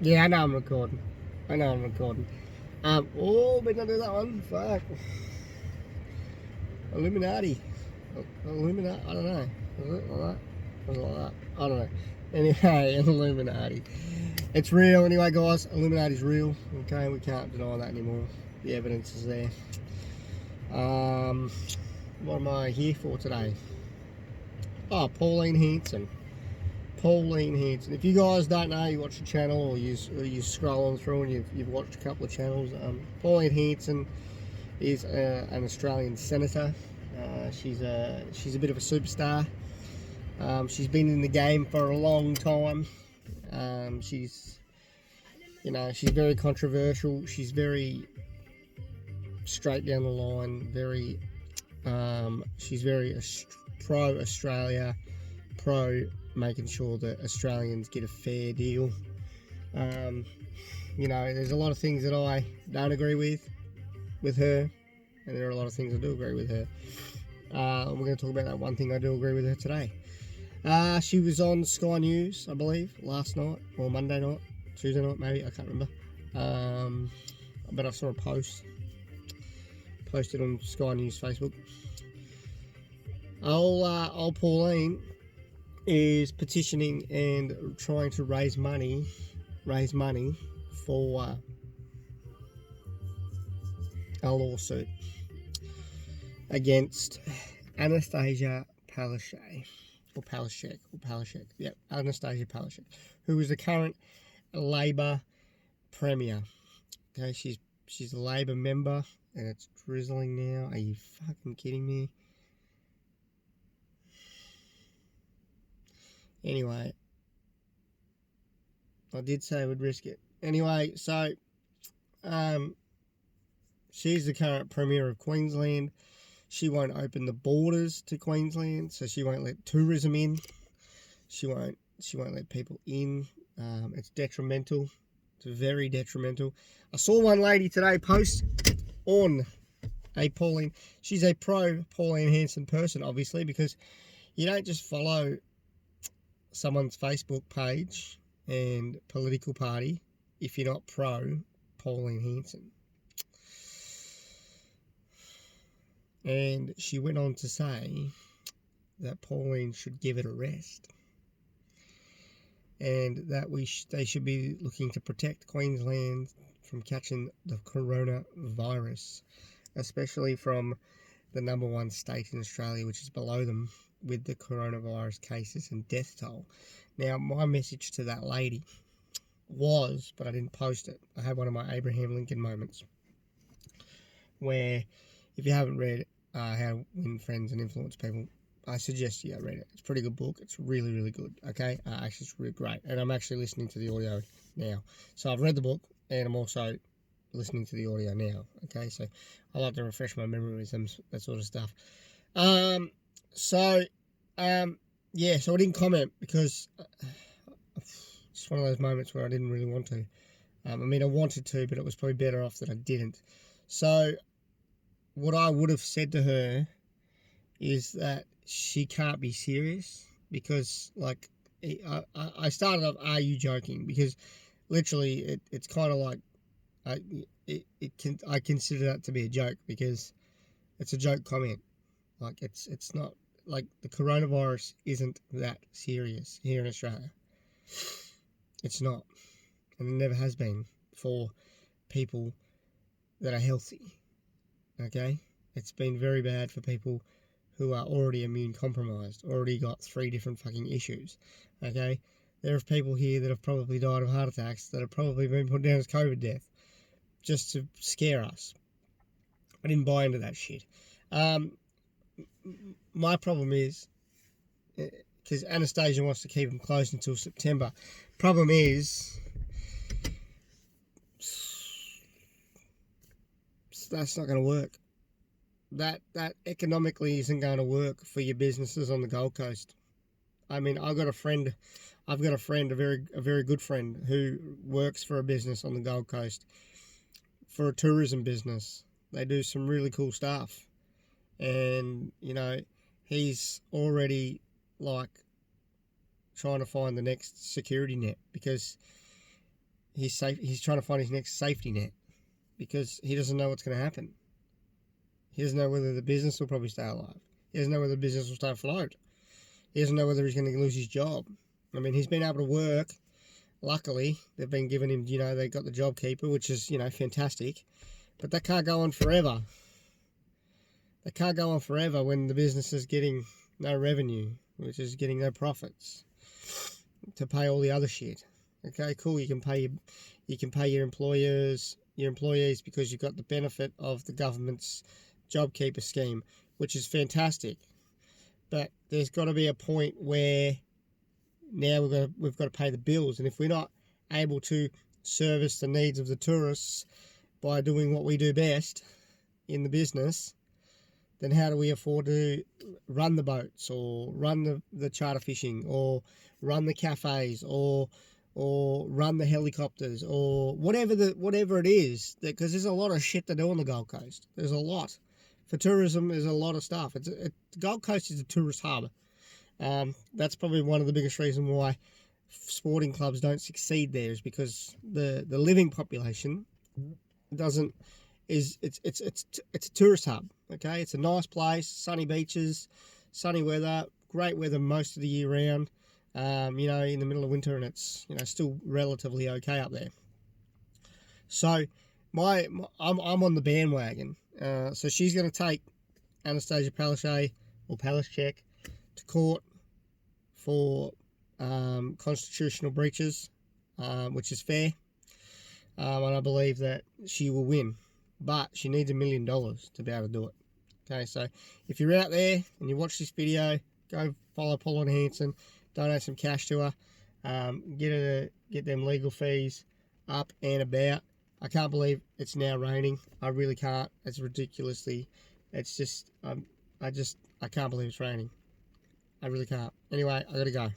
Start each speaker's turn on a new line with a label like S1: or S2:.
S1: Yeah, I know I'm recording. I know I'm recording. Oh, better not do that one. Fuck. Illuminati. Illuminati. I don't know. Was it like that? Was it like that? I don't know. Anyway, Illuminati. It's real anyway, guys. Illuminati's real. Okay, we can't deny that anymore. The evidence is there. What am I here for today? Oh, Pauline Hanson. Pauline Hanson. If you guys don't know, you watch the channel or you're scrolling through and you've watched a couple of channels. Pauline Hanson is an Australian senator. She's a bit of a superstar. She's been in the game for a long time. She's very controversial. She's very straight down the line. She's very pro Australia, pro making sure that Australians get a fair deal. There's a lot of things that I don't agree with her, and there are a lot of things I do agree with her. We're going to talk about that one thing I do agree with her today. She was on Sky News, I believe, last night, or Monday night, Tuesday night maybe, I can't remember. But I saw a posted on Sky News Facebook. Old Pauline is petitioning and trying to raise money for a lawsuit against Anastasia Palaszczuk, Anastasia Palaszczuk, who is the current Labor Premier. Okay, she's a Labor member, and it's drizzling now. Are you fucking kidding me? Anyway, I did say I would risk it. Anyway, so she's the current Premier of Queensland. She won't open the borders to Queensland, so she won't let tourism in. She won't let people in. It's detrimental. It's very detrimental. I saw one lady today post on a Pauline. She's a pro Pauline Hanson person, obviously, because you don't just follow someone's Facebook page and political party if you're not pro Pauline Hanson. And she went on to say that Pauline should give it a rest, and that they should be looking to protect Queensland from catching the coronavirus, especially from the number one state in Australia, which is below them with the coronavirus cases and death toll. Now, my message to that lady was, but I didn't post it, I had one of my Abraham Lincoln moments where, if you haven't read How to Win Friends and Influence People, I suggest you go read it. It's a pretty good book. It's really, really good, okay? Actually, it's really great. And I'm actually listening to the audio now. So I've read the book, and I'm also listening to the audio now, okay? So I like to refresh my memory with that sort of stuff. So I didn't comment because it's one of those moments where I didn't really want to. I wanted to, but it was probably better off that I didn't. So what I would have said to her is that she can't be serious, because, like, I started off, are you joking? Because literally it's kind of like, I consider that to be a joke, because it's a joke comment. Like, it's not, like, the coronavirus isn't that serious here in Australia. It's not, and it never has been for people that are healthy, okay? It's been very bad for people who are already immune compromised, already got 3 different fucking issues, okay? There are people here that have probably died of heart attacks that have probably been put down as COVID death just to scare us. I didn't buy into that shit. My problem is, because Anastasia wants to keep them closed until September, problem is, that's not going to work. That economically isn't going to work for your businesses on the Gold Coast. I've got a friend, a very good friend, who works for a business on the Gold Coast, for a tourism business. They do some really cool stuff, and he's already, like, trying to find the next security net, because, he's trying to find his next safety net because he doesn't know what's going to happen. He doesn't know whether the business will probably stay alive. He doesn't know whether the business will stay afloat. He doesn't know whether he's going to lose his job. I mean, he's been able to work. Luckily, they've been giving him, they got the JobKeeper, which is, fantastic. But that can't go on forever. That can't go on forever when the business is getting no revenue, which is getting no profits to pay all the other shit. Okay, cool. You can pay your employees because you've got the benefit of the government's JobKeeper scheme, which is fantastic. But there's got to be a point where now we've got to pay the bills, and if we're not able to service the needs of the tourists by doing what we do best in the business, then how do we afford to run the boats or run the charter fishing or run the cafes or run the helicopters or whatever it is? Because there's a lot of shit to do on the Gold Coast. There's a lot. For tourism, there's a lot of stuff. The Gold Coast is a tourist hub. That's probably one of the biggest reasons why sporting clubs don't succeed there, is because the living population it's a tourist hub. Okay, it's a nice place, sunny beaches, sunny weather, great weather most of the year round. In the middle of winter, and it's still relatively okay up there. So I'm on the bandwagon. So she's going to take Anastasia Palaszczuk to court for constitutional breaches, which is fair, and I believe that she will win, but she needs $1 million to be able to do it. Okay, so if you're out there and you watch this video, go follow Pauline Hanson, donate some cash to her, get them legal fees up and about. I can't believe it's now raining. I really can't. It's ridiculously. It's just I can't believe it's raining. I really can't. Anyway, I gotta go.